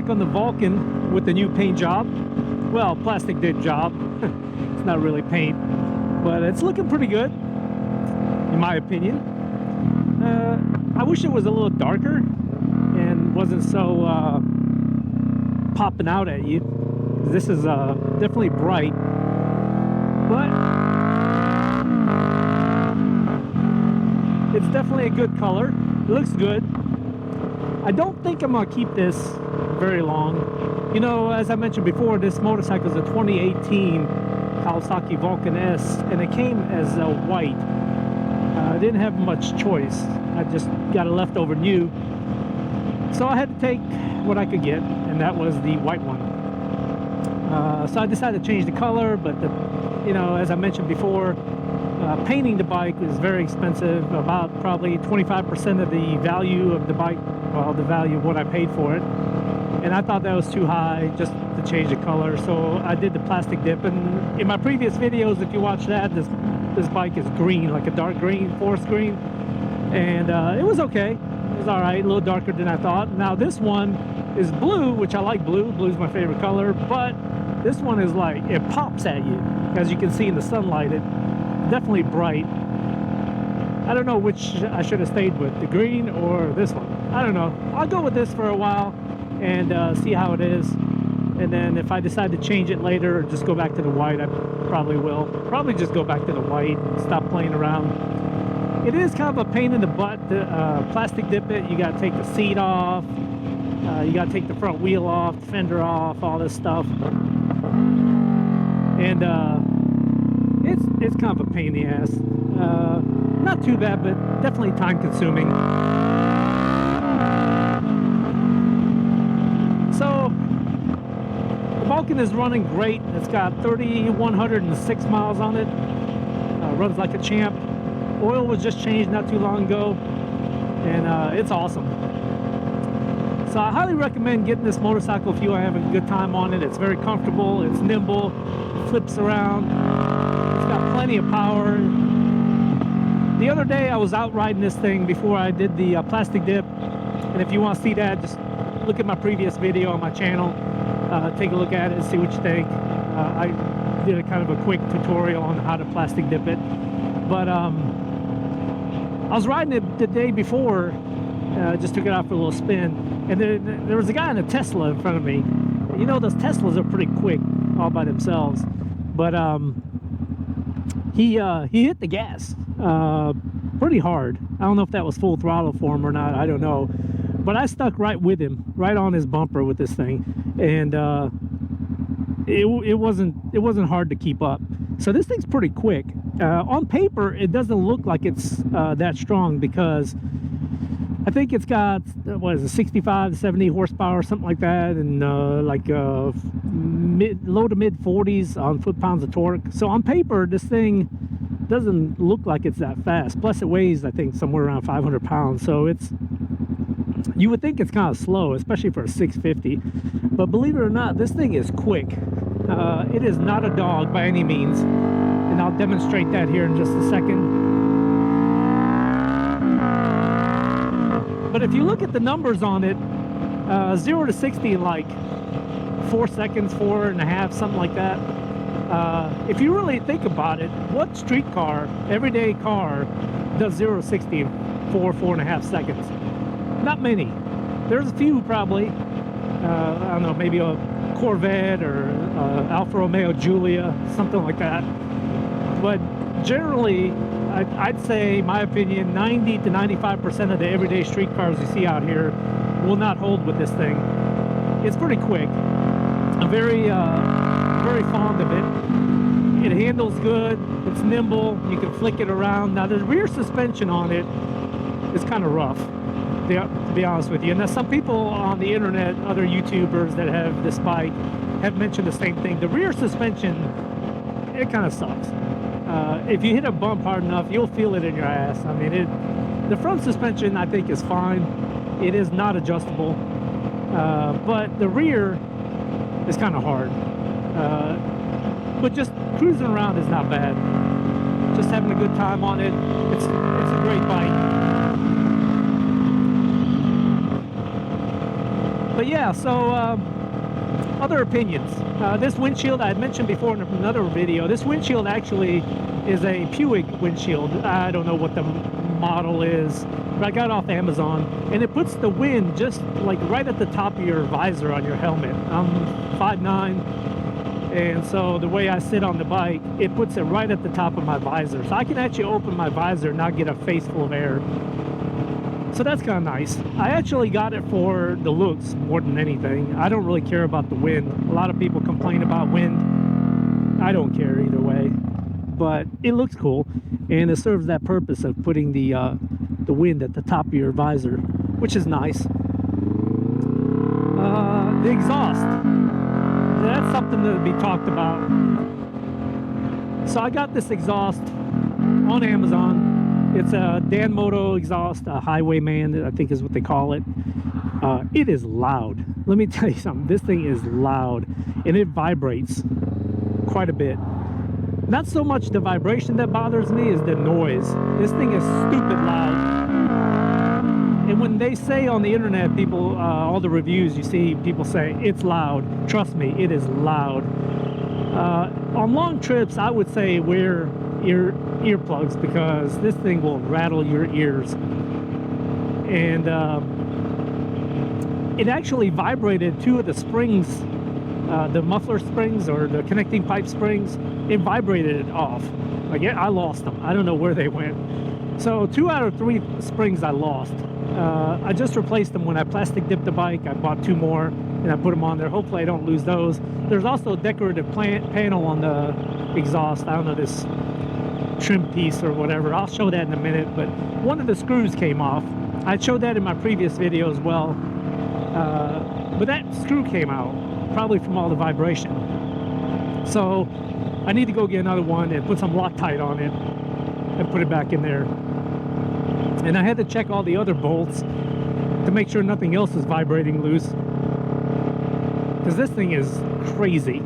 back on the Vulcan with the new paint job. Well, plastic dip job. It's not really paint, but it's looking pretty good, in my opinion. I wish it was a little darker and wasn't so popping out at you. This is definitely bright, but it's definitely a good color. It looks good. I don't think I'm gonna keep this very long. You know, as I mentioned before, this motorcycle is a 2018 Kawasaki Vulcan S, and it came as a white. I didn't have much choice. I just got a leftover new, so I had to take what I could get, and that was the white one. So I decided to change the color, but you know, as I mentioned before, painting the bike is very expensive. About probably 25% of the value of the bike, well, the value of what I paid for it. And I thought that was too high just to change the color, so I did the plastic dip. And in my previous videos, if you watch that, this bike is green, like a dark green, forest green, and it was okay. It was all right, a little darker than I thought. Now this one is blue, which I like blue. Blue's my favorite color, but this one is like, it pops at you, as you can see in the sunlight. It definitely bright. I don't know which I should have stayed with, the green or this one. I don't know. I'll go with this for a while and see how it is, and then if I decide to change it later or just go back to the white, I probably will. Probably just go back to the white and stop playing around. It is kind of a pain in the butt to plastic dip it. You got to take the seat off, you got to take the front wheel off, the fender off, all this stuff, and it's kind of a pain in the ass. Not too bad, but definitely time consuming. So the Vulcan is running great. It's got 3,106 miles on it. Runs like a champ. Oil was just changed not too long ago, and it's awesome. So I highly recommend getting this motorcycle if you are having a good time on it. It's very comfortable, it's nimble, it flips around, it's got plenty of power. The other day I was out riding this thing before I did the plastic dip, and if you want to see that, just look at my previous video on my channel. Take a look at it and see what you think. I did a kind of a quick tutorial on how to plastic dip it, but I was riding it the day before, just took it out for a little spin, and there was a guy in a Tesla in front of me. You know, those Teslas are pretty quick all by themselves, but he hit the gas pretty hard. I don't know if that was full throttle for him or not, I don't know, but I stuck right with him, right on his bumper with this thing, and it wasn't hard to keep up. So this thing's pretty quick. On paper, it doesn't look like it's that strong, because I think it's got, what is it, 65 to 70 horsepower, something like that, and like low to mid 40s on foot-pounds of torque. So on paper, this thing doesn't look like it's that fast. Plus, it weighs, I think, somewhere around 500 pounds. So you would think it's kind of slow, especially for a 650. But believe it or not, this thing is quick. It is not a dog by any means, and I'll demonstrate that here in just a second. But if you look at the numbers on it, 0 to 60 in like 4 seconds, 4.5, something like that. If you really think about it, what street car, everyday car, does 0 to 60 in 4.5 seconds? Not many. There's a few probably. I don't know, maybe a Corvette or Alfa Romeo Giulia, something like that. But generally, I'd say, in my opinion, 90 to 95% of the everyday street cars you see out here will not hold with this thing. It's pretty quick. I'm very fond of it. It handles good. It's nimble. You can flick it around. Now, the rear suspension on it is kind of rough, to be honest with you. And there's some people on the internet, other YouTubers that have this bike, have mentioned the same thing. The rear suspension, it kind of sucks. If you hit a bump hard enough, you'll feel it in your ass. I mean, the front suspension, I think, is fine. It is not adjustable, but the rear is kind of hard. But just cruising around is not bad. Just having a good time on it. It's a great bike. But yeah, so other opinions. This windshield I had mentioned before in another video. This windshield actually is a Puig windshield. I don't know what the model is, but I got it off Amazon, and it puts the wind just like right at the top of your visor on your helmet. I'm 5'9", and so the way I sit on the bike, it puts it right at the top of my visor, so I can actually open my visor and not get a face full of air. So that's kind of nice. I actually got it for the looks more than anything. I don't really care about the wind. A lot of people complain about wind. I don't care either way, but it looks cool, and it serves that purpose of putting the wind at the top of your visor, which is nice. The exhaust, that's something to be talked about. So I got this exhaust on Amazon. It's a Danmoto exhaust, a Highwayman, I think is what they call it. It is loud. Let me tell you something. This thing is loud, and it vibrates quite a bit. Not so much the vibration that bothers me is the noise. This thing is stupid loud. And when they say on the internet, people, all the reviews you see, people say it's loud. Trust me, it is loud. On long trips, I would say wear earplugs, because this thing will rattle your ears. And it actually vibrated two of the springs, the muffler springs or the connecting pipe springs. It vibrated it off. Like, I lost them. I don't know where they went. So 2 out of 3 springs I lost. I just replaced them when I plastic dipped the bike. I bought 2 more and I put them on there. Hopefully I don't lose those. There's also a decorative panel on the exhaust. I don't know, this trim piece or whatever. I'll show that in a minute, but one of the screws came off. I showed that in my previous video as well, but that screw came out, probably from all the vibration. So I need to go get another one and put some Loctite on it and put it back in there. And I had to check all the other bolts to make sure nothing else is vibrating loose, because this thing is crazy.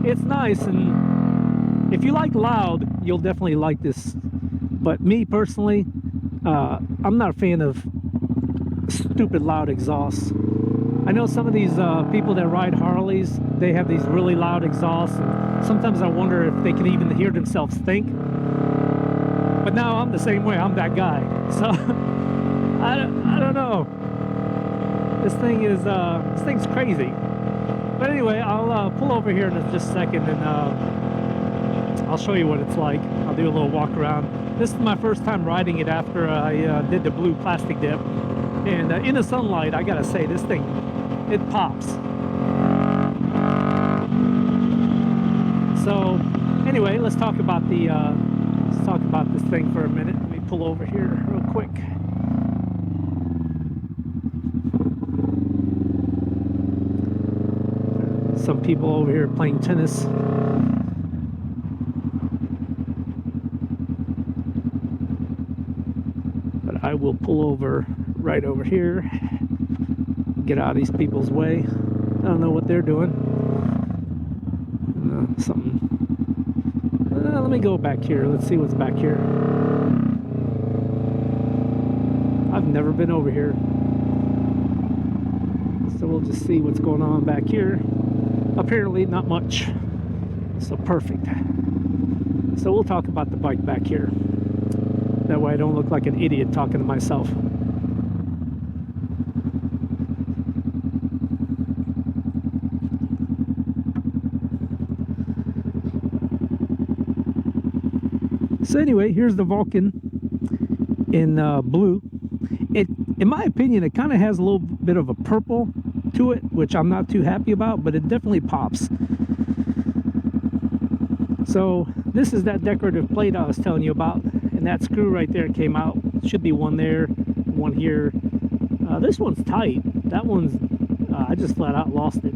It's nice, and if you like loud, you'll definitely like this. But me personally, I'm not a fan of stupid loud exhausts. I know some of these people that ride Harleys, they have these really loud exhausts, and sometimes I wonder if they can even hear themselves think. But now I'm the same way. I'm that guy. So I don't know. This thing's crazy. But anyway, I'll pull over here in just a second, and I'll show you what it's like. I'll do a little walk around. This is my first time riding it after I did the blue plastic dip. And in the sunlight, I gotta say, this thing, it pops. So anyway, let's talk about this thing for a minute. Let me pull over here real quick. Some people over here playing tennis. But I will pull over right over here. Get out of these people's way. I don't know what they're doing. Something. Let me go back here. Let's see what's back here. I've never been over here. So we'll just see what's going on back here. Apparently not much. So perfect. So we'll talk about the bike back here. That way I don't look like an idiot talking to myself. So anyway, here's the Vulcan in blue. In my opinion, it kind of has a little bit of a purple to it, which I'm not too happy about, but it definitely pops. So this is that decorative plate I was telling you about, and that screw right there came out. Should be one there, one here. This one's tight. That one's, I just flat out lost it.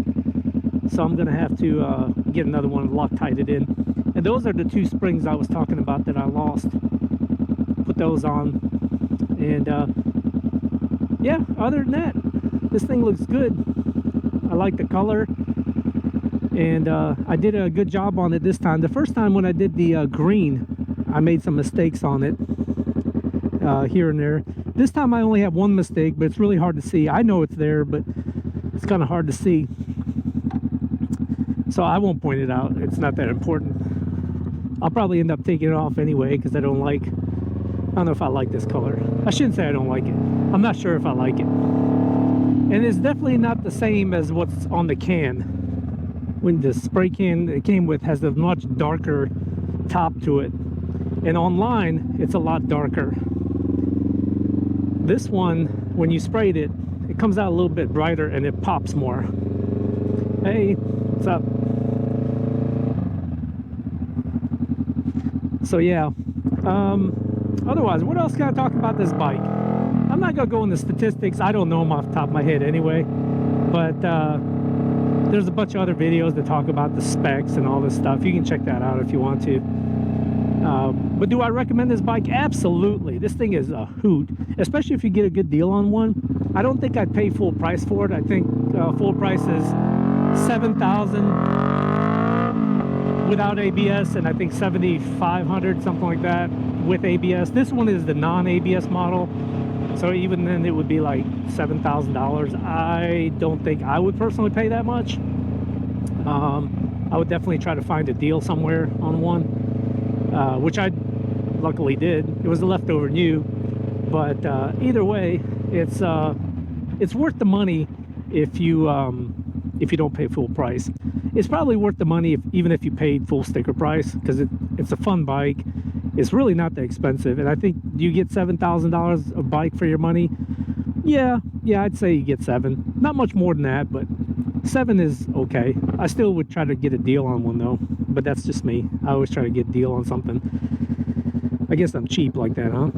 So I'm gonna have to get another one and Loctite it in. And those are the 2 springs I was talking about that I lost. Put those on. And yeah, other than that, this thing looks good. I like the color. And I did a good job on it this time. The first time when I did the green, I made some mistakes on it here and there. This time I only have one mistake, but it's really hard to see. I know it's there, but It's kind of hard to see, so I won't point it out. It's not that important. I'll probably end up taking it off anyway because I don't know if I like this color. I shouldn't say I don't like it. I'm not sure if I like it. And it's definitely not the same as what's on the can. When the spray can it came with has a much darker top to it. And online, it's a lot darker. This one, when you sprayed it, it comes out a little bit brighter and it pops more. Hey, what's up? So yeah, otherwise, what else can I talk about this bike? I'm not gonna go into statistics. I don't know them off the top of my head anyway, but there's a bunch of other videos that talk about the specs and all this stuff. You can check that out if you want to. But do I recommend this bike? Absolutely. This thing is a hoot, especially if you get a good deal on one. I don't think I'd pay full price for it. I think full price is $7,000 without ABS, and I think $7,500, something like that, with ABS. This one is the non-ABS model, so even then it would be like $7,000. I don't think I would personally pay that much. I would definitely try to find a deal somewhere on one, which I luckily did. It was a leftover new, but either way, it's worth the money if you don't pay full price. It's probably worth the money even if you paid full sticker price, because it's a fun bike. It's really not that expensive, and I think you get $7,000 a bike for your money. Yeah, I'd say you get 7. Not much more than that, but 7 is okay. I still would try to get a deal on one though, but that's just me. I always try to get a deal on something. I guess I'm cheap like that, huh?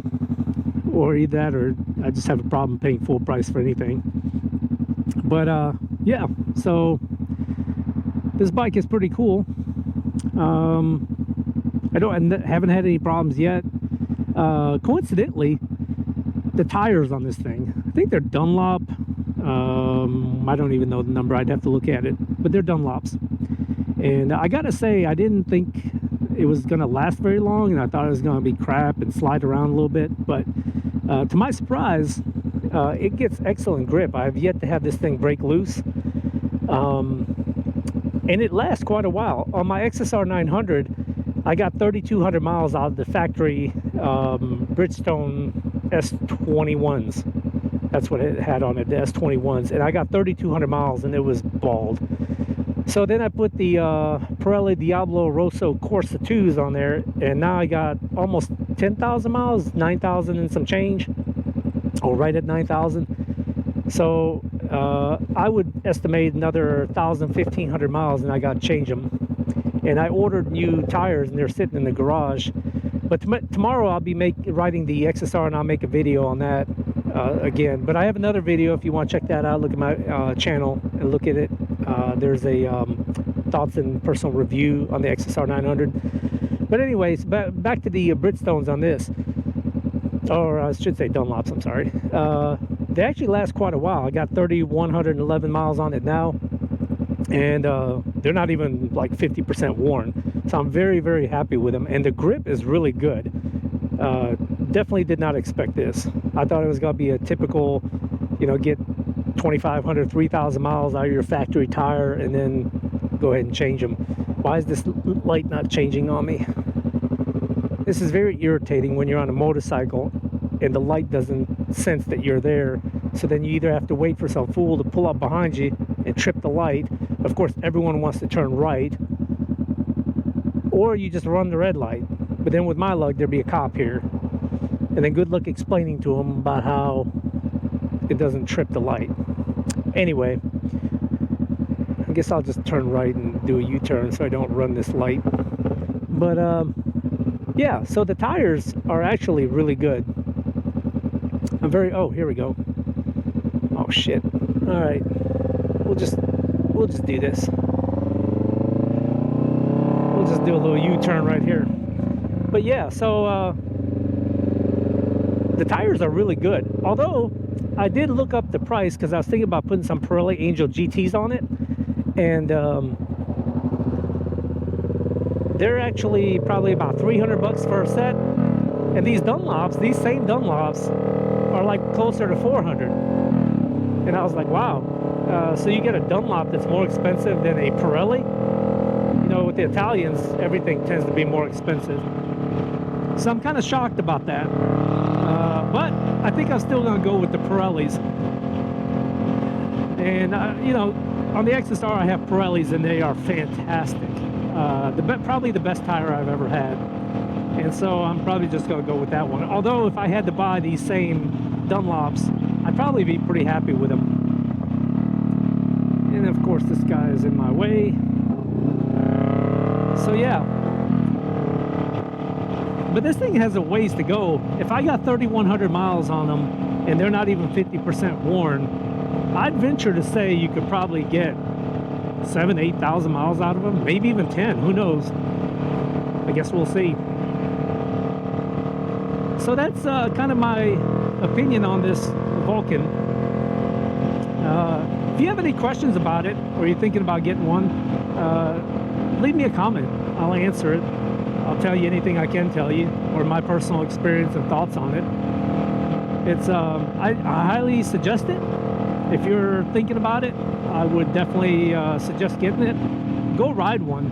Or either that, or I just have a problem paying full price for anything. But yeah, so this bike is pretty cool. I haven't had any problems yet. Coincidentally, the tires on this thing, I think they're Dunlop. I don't even know the number. I'd have to look at it, but they're Dunlops. And I gotta say, I didn't think it was gonna last very long, and I thought it was gonna be crap and slide around a little bit. But to my surprise, it gets excellent grip. I've yet to have this thing break loose, and it lasts quite a while. On my XSR 900, I got 3,200 miles out of the factory Bridgestone S21s. That's what it had on it, the S21s, and I got 3,200 miles, and it was bald. So then I put the Pirelli Diablo Rosso Corsa 2s on there, and now I got almost 10,000 miles, 9,000 and some change, or right at 9,000. So I would estimate another 1,000, 1,500 miles, and I got to change them. And I ordered new tires, and they're sitting in the garage. But tomorrow I'll be riding the XSR, and I'll make a video on that again. But I have another video if you want to check that out. Look at my channel and look at it. There's a thoughts and personal review on the XSR 900. But anyways, back to the Bridgestones on this, or I should say Dunlops, I'm sorry. They actually last quite a while. I got 3,111 miles on it now, and they're not even like 50% worn. So I'm very, very happy with them, and the grip is really good. Definitely did not expect this. I thought it was going to be a typical, you know, get 2,500, 3,000 miles out of your factory tire and then go ahead and change them. Why is this light not changing on me? This is very irritating when you're on a motorcycle and the light doesn't sense that you're there. So then you either have to wait for some fool to pull up behind you and trip the light. Of course, everyone wants to turn right, or you just run the red light. But then with my luck, there'd be a cop here, and then good luck explaining to him about how it doesn't trip the light. Anyway, I guess I'll just turn right and do a U-turn so I don't run this light. But yeah, so the tires are actually really good. Oh, here we go. Oh shit. All right, we'll just do this. We'll just do a little U-turn right here. But yeah, so the tires are really good. Although I did look up the price because I was thinking about putting some Pirelli Angel GTs on it, and they're actually probably about 300 bucks for a set. And these Dunlops, these same Dunlops, are like closer to 400. And I was like, wow, So you get a Dunlop that's more expensive than a Pirelli. You know, with the Italians, everything tends to be more expensive. So I'm kind of shocked about that. But I think I'm still going to go with the Pirellis. And, you know, on the XSR I have Pirellis and they are fantastic. Probably the best tire I've ever had. And so I'm probably just going to go with that one. Although if I had to buy these same Dunlops, I'd probably be pretty happy with them. And of course this guy is in my way. So yeah. But this thing has a ways to go. If I got 3,100 miles on them and they're not even 50% worn, I'd venture to say you could probably get 7,000 to 8,000 miles out of them, maybe even 10, who knows. I guess we'll see. So that's kind of my opinion on this Vulcan. If you have any questions about it, or you're thinking about getting one, leave me a comment. I'll answer it. I'll tell you anything I can tell you, or my personal experience and thoughts on it. It's I highly suggest it. If you're thinking about it, I would definitely suggest getting it. Go ride one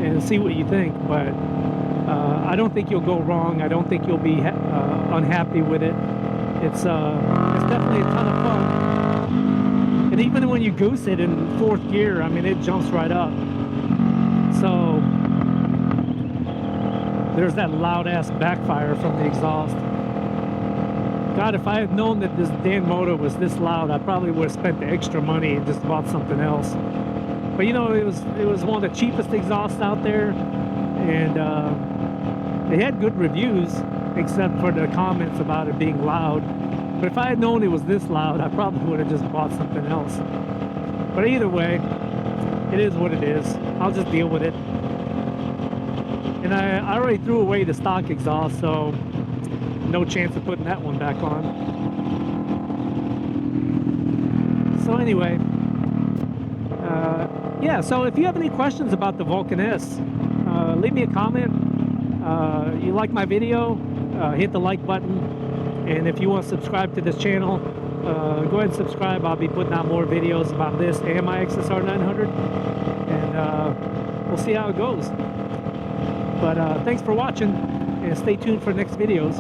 and see what you think. But I don't think you'll go wrong. I don't think you'll be unhappy with it. It's definitely a ton of fun. And even when you goose it in 4th gear, I mean, it jumps right up. So there's that loud ass backfire from the exhaust. God, if I had known that this damn motor was this loud, I probably would have spent the extra money and just bought something else. But you know, it was one of the cheapest exhausts out there, and they had good reviews, except for the comments about it being loud. But if I had known it was this loud, I probably would have just bought something else. But either way, it is what it is. I'll just deal with it. And I already threw away the stock exhaust, so no chance of putting that one back on. So anyway, yeah, so if you have any questions about the Vulcan S, leave me a comment. You like my video, hit the like button. And if you want to subscribe to this channel, go ahead and subscribe. I'll be putting out more videos about this and my XSR 900. And we'll see how it goes. But thanks for watching, and stay tuned for next videos.